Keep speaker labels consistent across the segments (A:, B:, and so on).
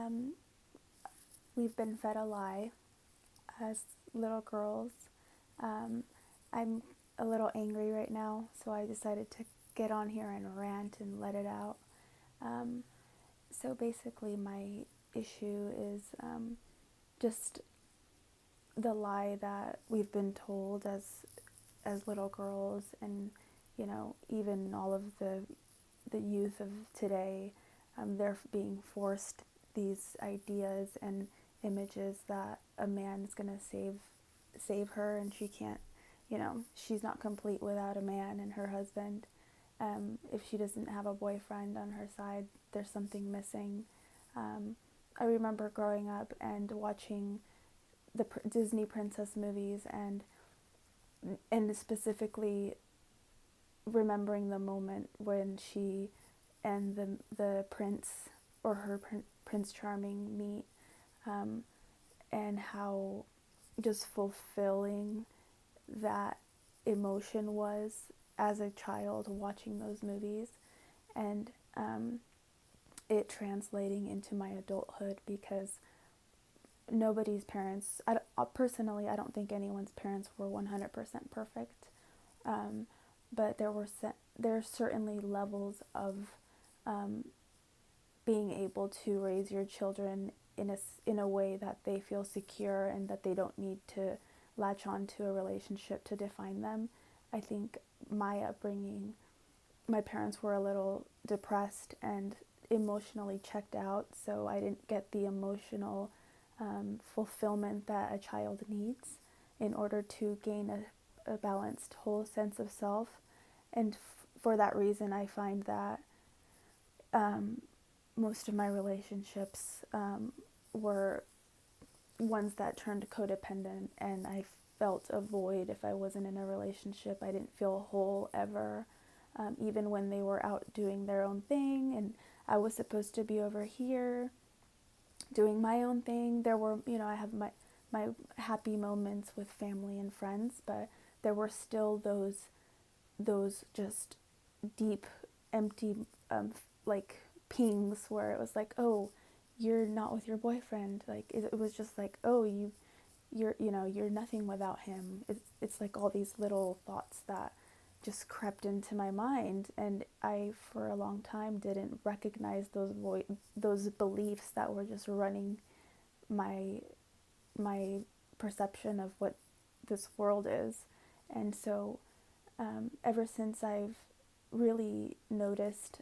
A: Um, we've been fed a lie as little girls. Um, I'm a little angry right now, so I decided to get on here and rant and let it out. Um, so basically, my issue is just the lie that we've been told as little girls, and even all of the youth of today. They're being forced these ideas and images that a man is going to save her, and she can't, she's not complete without a man and her husband. If she doesn't have a boyfriend on her side, there's something missing. I remember growing up and watching the Disney princess movies, and specifically remembering the moment when she and the prince, or her Prince Charming, meet, um, and how just fulfilling that emotion was as a child watching those movies, and it translating into my adulthood, because nobody's parents, personally, I don't think anyone's parents were 100% perfect, um, but there's certainly levels of um, being able to raise your children in a way that they feel secure and that they don't need to latch on to a relationship to define them. I think my upbringing, my parents were a little depressed and emotionally checked out, so I didn't get the emotional fulfillment that a child needs in order to gain a balanced whole sense of self. And for that reason, I find that um, most of my relationships were ones that turned codependent, and I felt a void if I wasn't in a relationship. I didn't feel whole ever, even when they were out doing their own thing, and I was supposed to be over here doing my own thing. There were, I have my happy moments with family and friends, but there were still those just deep, empty, like pings where it was like, oh, you're not with your boyfriend. Like it was just like, oh, you're nothing without him. It's like all these little thoughts that just crept into my mind, and I for a long time didn't recognize those beliefs that were just running my my perception of what this world is. And so ever since I've really noticed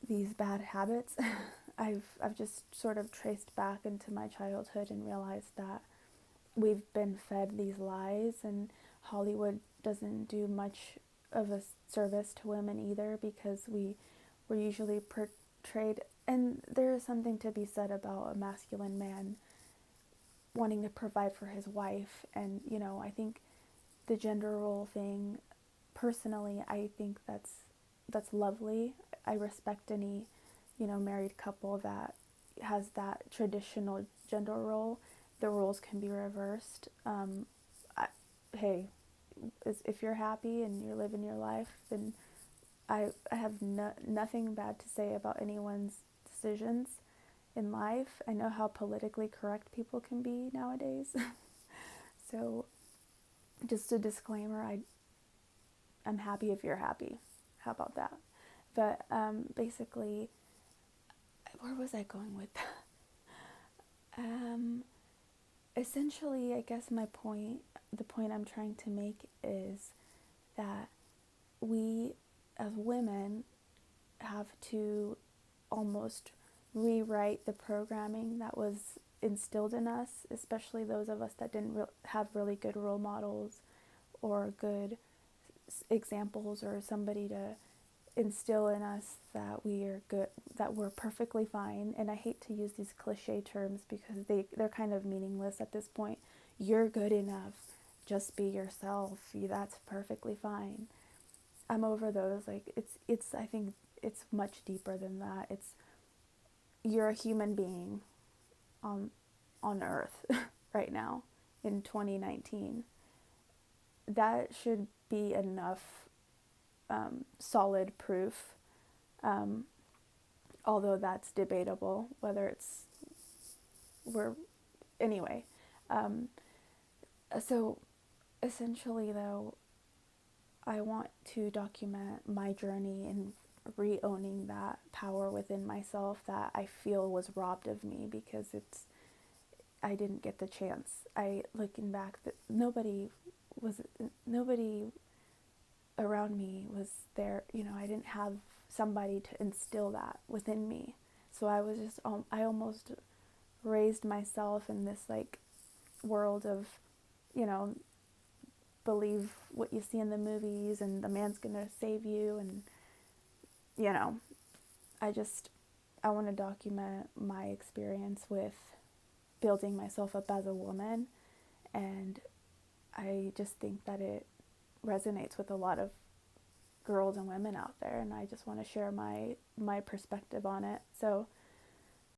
A: these bad habits, I've just sort of traced back into my childhood and realized that we've been fed these lies, and Hollywood doesn't do much of a service to women either, because we were usually portrayed, and there is something to be said about a masculine man wanting to provide for his wife. And I think the gender role thing, personally, I think that's lovely. I respect any married couple that has that traditional gender role. The roles can be reversed. I, hey, if you're happy and you're living your life, then I have nothing bad to say about anyone's decisions in life. I know how politically correct people can be nowadays. So just a disclaimer, I'm happy if you're happy. How about that? But basically, where was I going with that? Um, Essentially, I guess the point I'm trying to make is that we as women have to almost rewrite the programming that was instilled in us, especially those of us that didn't have really good role models or good examples, or somebody to instill in us that we are good, that we're perfectly fine. And I hate to use these cliche terms because they're kind of meaningless at this point. You're good enough. Just be yourself. That's perfectly fine. I'm over those. Like it's I think it's much deeper than that. It's you're a human being on earth right now in 2019. That should be enough solid proof um, although that's debatable whether it's we're anyway. Um, so essentially, though, I want to document my journey in re-owning that power within myself that I feel was robbed of me because I didn't get the chance. Looking back, that nobody around me was there. I didn't have somebody to instill that within me. So I almost raised myself in this like world of, you know, believe what you see in the movies and the man's gonna save you. And you know, I just I want to document my experience with building myself up as a woman, and I just think that it resonates with a lot of girls and women out there, and I just want to share my perspective on it. So